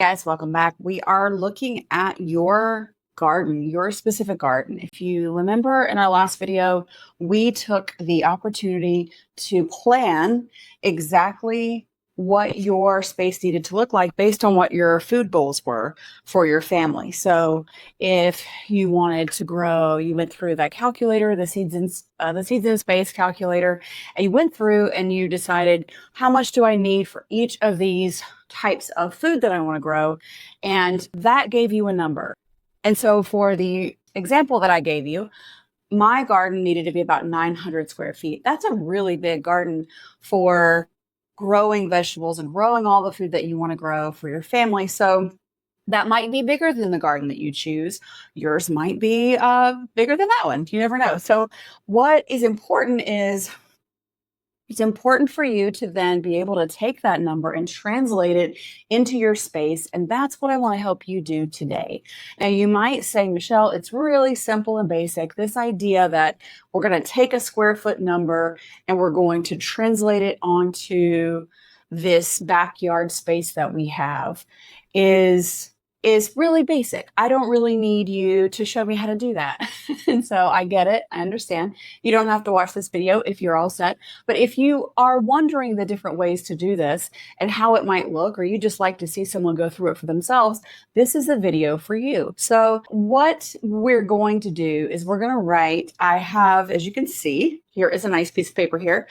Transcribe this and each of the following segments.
Guys, welcome back. We are looking at your garden, your specific garden. If you remember in our last video, we took the opportunity to plan exactly what your space needed to look like based on what your food goals were for your family. So if you wanted to grow, you went through that calculator, the seeds in space calculator, and you went through and you decided how much do I need for each of these types of food that I want to grow. And that gave you a number. And so for the example that I gave you, my garden needed to be about 900 square feet. That's a really big garden for growing vegetables and growing all the food that you want to grow for your family. So that might be bigger than the garden that you choose. Yours might be bigger than that one. You never know. So what is important is it's important for you to then be able to take that number and translate it into your space. And that's what I want to help you do today. Now, you might say, Michelle, it's really simple and basic. This idea that we're going to take a square foot number and we're going to translate it onto this backyard space that we have is really basic. I don't really need you to show me how to do that. And so I get it. I understand. You don't have to watch this video if you're all set. But if you are wondering the different ways to do this and how it might look, or you just like to see someone go through it for themselves, this is a video for you. So what we're going to do is we're going to write, I have, as you can see, here is a nice piece of paper here.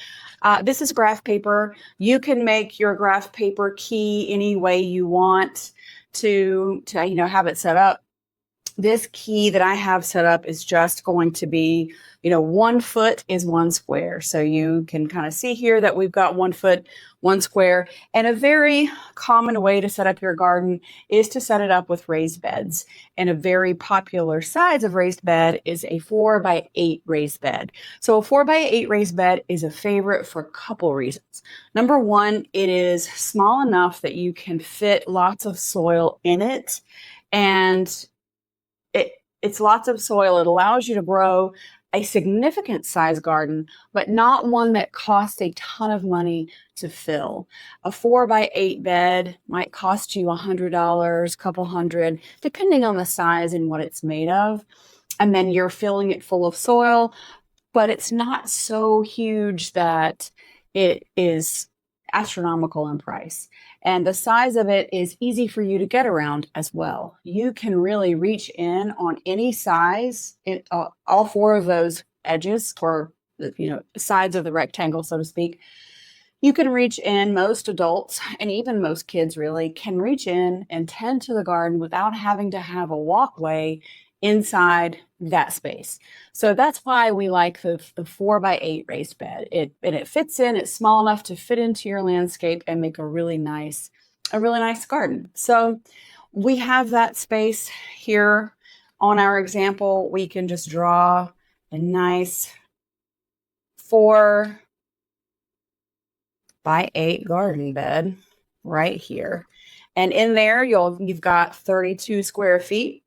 This is graph paper. You can make your graph paper key any way you want to have it set up. This key that I have set up is just going to be, 1 foot is 1 square. So you can kind of see here that we've got 1 foot, 1 square. And a very common way to set up your garden is to set it up with raised beds. And a very popular size of raised bed is a 4x8 raised bed. So a 4x8 raised bed is a favorite for a couple reasons. Number one, it is small enough that you can fit lots of soil in it. And it's lots of soil. It allows you to grow a significant size garden, but not one that costs a ton of money to fill. A 4x8 bed might cost you $100, couple hundred, depending on the size and what it's made of. And then you're filling it full of soil, but it's not so huge that it is astronomical in price. And the size of it is easy for you to get around as well. You can really reach in on any size, all 4 of those edges, or sides of the rectangle, so to speak. You can reach in. Most adults and even most kids really can reach in and tend to the garden without having to have a walkway inside that space. So that's why we like the 4x8 raised bed. It fits in. It's small enough to fit into your landscape and make a really nice garden. So we have that space here on our example. We can just draw a nice 4x8 garden bed right here. And in there, you've got 32 square feet.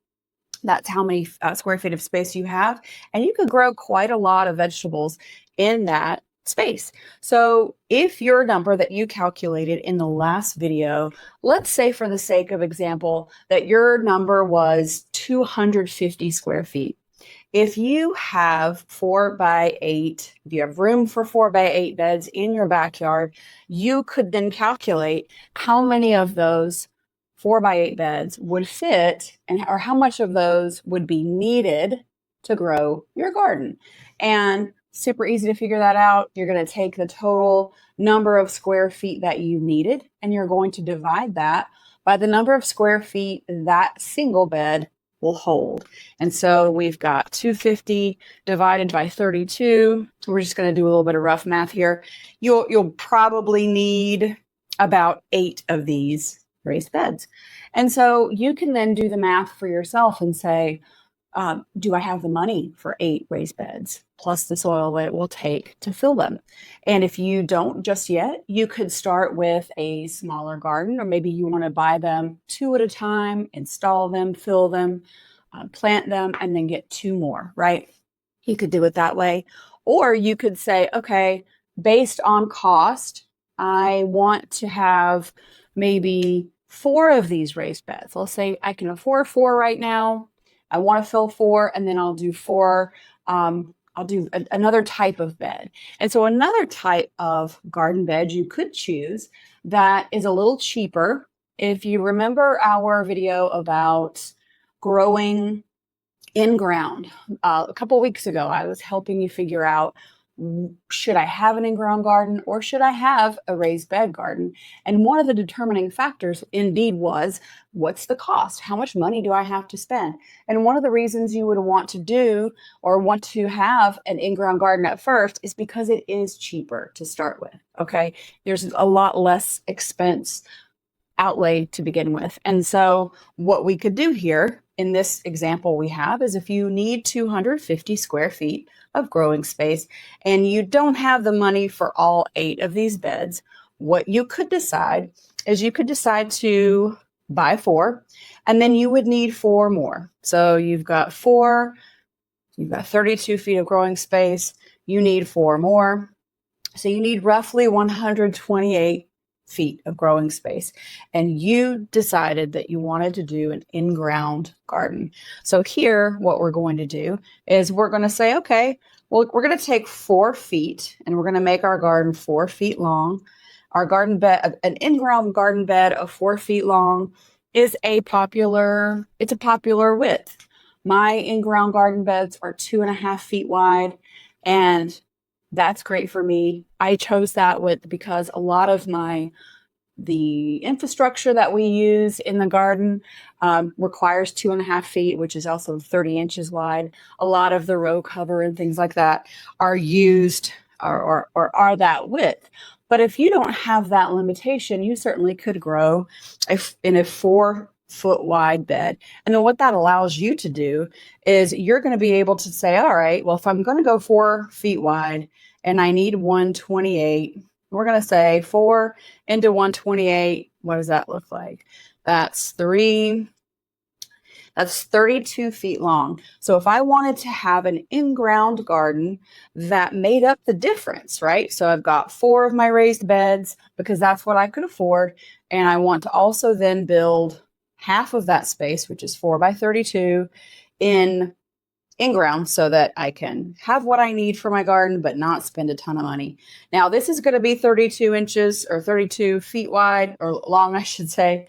That's how many square feet of space you have. And you could grow quite a lot of vegetables in that space. So if your number that you calculated in the last video, let's say for the sake of example, that your number was 250 square feet. If you have 4x8, if you have room for 4x8 beds in your backyard, you could then calculate how many of those 4x8 beds would fit or how much of those would be needed to grow your garden. And super easy to figure that out. You're going to take the total number of square feet that you needed, and you're going to divide that by the number of square feet that single bed will hold. And so we've got 250 divided by 32. We're just going to do a little bit of rough math here. You'll probably need about 8 of these raised beds. And so you can then do the math for yourself and say, do I have the money for 8 raised beds plus the soil that it will take to fill them? And if you don't just yet, you could start with a smaller garden, or maybe you want to buy them 2 at a time, install them, fill them, plant them, and then get 2 more, right? You could do it that way. Or you could say, okay, based on cost, I want to have maybe 4 of these raised beds. Let's say I can afford 4 right now. I want to fill 4, and then I'll do 4. I'll do another type of bed. And so another type of garden bed you could choose that is a little cheaper. If you remember our video about growing in ground, a couple weeks ago, I was helping you figure out, should I have an in-ground garden or should I have a raised bed garden? And one of the determining factors indeed was, what's the cost? How much money do I have to spend? And one of the reasons you would want to do or want to have an in-ground garden at first is because it is cheaper to start with, okay? There's a lot less expense outlay to begin with. And so what we could do here in this example we have is, if you need 250 square feet of growing space and you don't have the money for all 8 of these beds, what you could decide is you could decide to buy 4, and then you would need 4 more. So you've got 4, you've got 32 feet of growing space, you need 4 more. So you need roughly 128 feet of growing space, and you decided that you wanted to do an in-ground garden. So here, what we're going to do is we're going to say, okay, well, we're going to take 4 feet and we're going to make our garden 4 feet long. Our garden bed, an in-ground garden bed of 4 feet long, is a popular width. My in-ground garden beds are 2.5 feet wide, and that's great for me. I chose that width because a lot of the infrastructure that we use in the garden requires 2.5 feet, which is also 30 inches wide. A lot of the row cover and things like that are used or are that width. But if you don't have that limitation, you certainly could grow in a 4-foot wide bed. And then what that allows you to do is you're going to be able to say, all right, well, if I'm going to go 4 feet wide and I need 128, we're going to say 4 into 128. What does that look like? That's 32 feet long. So if I wanted to have an in-ground garden that made up the difference, right? So I've got 4 of my raised beds because that's what I could afford. And I want to also then build half of that space, which is 4 by 32, in-ground, so that I can have what I need for my garden, but not spend a ton of money. Now, this is going to be 32 inches or 32 feet wide, or long, I should say.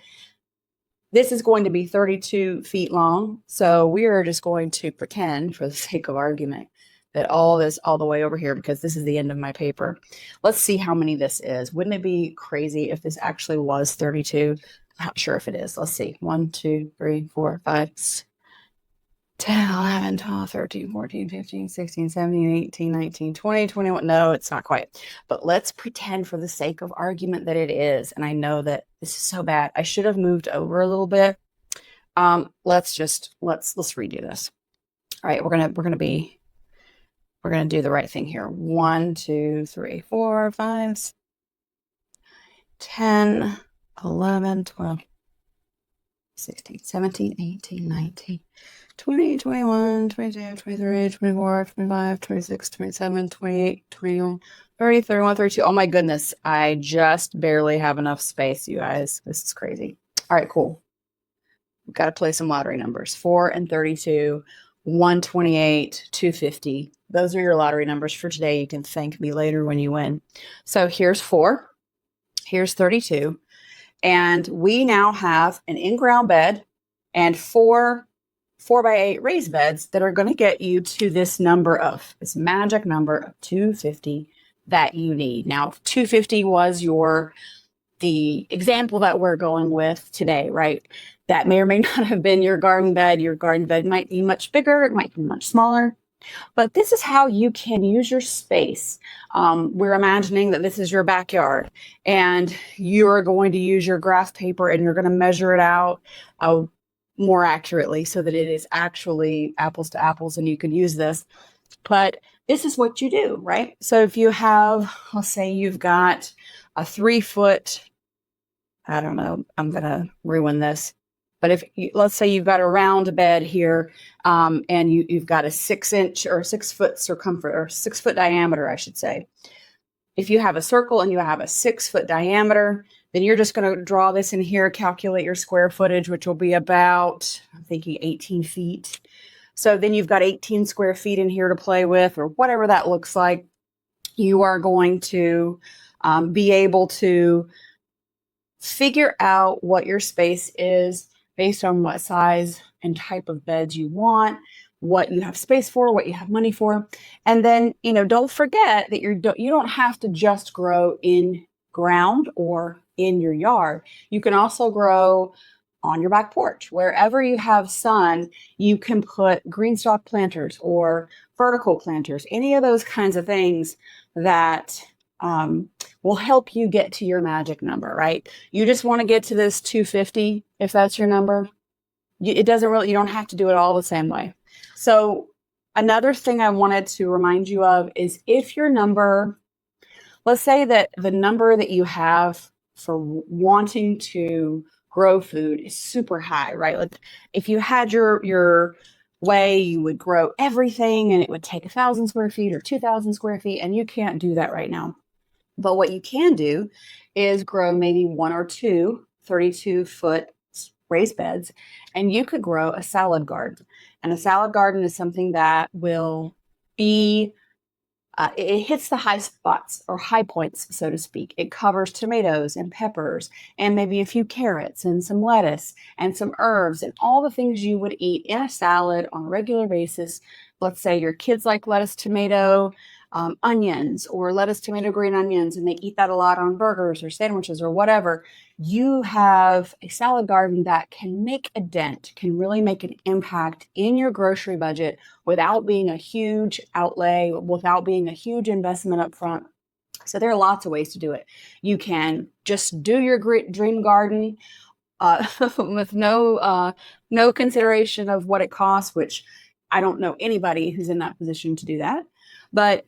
This is going to be 32 feet long. So we are just going to pretend, for the sake of argument, that all the way over here, because this is the end of my paper. Let's see how many this is. Wouldn't it be crazy if this actually was 32? Not sure if it is. Let's see. 1, 2, 3, 4, 5, 10, 11, 12, 13, 14, 15, 16, 17, 18, 19, 20, 21. No, it's not quite. But let's pretend for the sake of argument that it is. And I know that this is so bad. I should have moved over a little bit. Let's redo this. All right, we're gonna do the right thing here. 1, 2, 3, 4, 5, 10, 11, 12, 16, 17, 18, 19, 20, 21, 22, 23, 24, 25, 26, 27, 28, 29, 30, 31, 32. Oh my goodness. I just barely have enough space, you guys. This is crazy. All right, cool. We've got to play some lottery numbers. 4 and 32, 128, 250. Those are your lottery numbers for today. You can thank me later when you win. So here's 4. Here's 32. And we now have an in-ground bed and 4 by 8 raised beds that are going to get you to this magic number of 250 that you need. Now, 250 was the example that we're going with today, right? That may or may not have been your garden bed. Your garden bed might be much bigger. It might be much smaller. But this is how you can use your space. We're imagining that this is your backyard and you're going to use your graph paper and you're going to measure it out more accurately so that it is actually apples to apples and you can use this. But this is what you do, right? So if you have, let's say you've got a 3-foot, I don't know, I'm going to ruin this. But let's say you've got a round bed here, and you've got a 6-inch or 6-foot circumference, or 6-foot diameter, I should say. If you have a circle and you have a 6-foot diameter, Then you're just going to draw this in here, calculate your square footage, which will be about, I'm thinking 18 feet. So then you've got 18 square feet in here to play with, or whatever that looks like. You are going to be able to figure out what your space is based on what size and type of beds you want, what you have space for, what you have money for. And then, don't forget that you don't have to just grow in ground or in your yard. You can also grow on your back porch. Wherever you have sun, you can put green stalk planters or vertical planters, any of those kinds of things that will help you get to your magic number, right? You just want to get to this 250 if that's your number. You don't have to do it all the same way. So another thing I wanted to remind you of is if your number, let's say that the number that you have for wanting to grow food is super high, right? Like if you had your way, you would grow everything and it would take 1,000 square feet or 2,000 square feet, and you can't do that right now. But what you can do is grow maybe 1 or 2 32-foot raised beds, and you could grow a salad garden. And a salad garden is something that will be it hits the high spots or high points, so to speak. It covers tomatoes and peppers and maybe a few carrots and some lettuce and some herbs and all the things you would eat in a salad on a regular basis. Let's say your kids like lettuce, tomato, onions, or lettuce, tomato, green onions, and they eat that a lot on burgers or sandwiches or whatever. You have a salad garden that can make a dent, can really make an impact in your grocery budget without being a huge outlay, without being a huge investment up front. So there are lots of ways to do it. You can just do your dream garden with no consideration of what it costs, which I don't know anybody who's in that position to do that. But,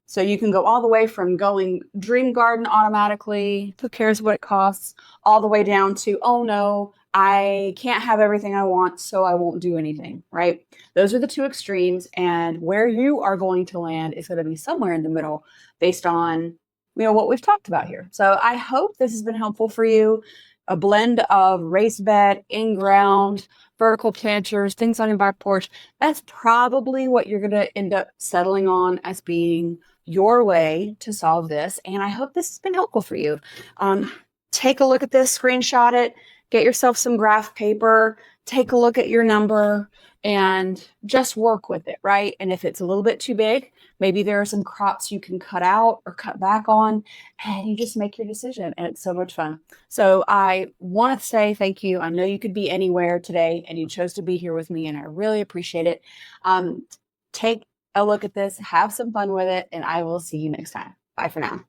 so you can go all the way from going dream garden automatically, who cares what it costs, all the way down to, oh no, I can't have everything I want, so I won't do anything, right? Those are the two extremes. And where you are going to land is going to be somewhere in the middle based on, what we've talked about here. So I hope this has been helpful for you. A blend of raised bed, in-ground, vertical planters, things on your back porch. That's probably what you're going to end up settling on as being your way to solve this. And I hope this has been helpful for you. Take a look at this, screenshot it, get yourself some graph paper, take a look at your number, and just work with it, right? And if it's a little bit too big, maybe there are some crops you can cut out or cut back on, and you just make your decision. And it's so much fun. So I want to say thank you. I know you could be anywhere today, and you chose to be here with me, and I really appreciate it. Take a look at this, have some fun with it, and I will see you next time. Bye for now.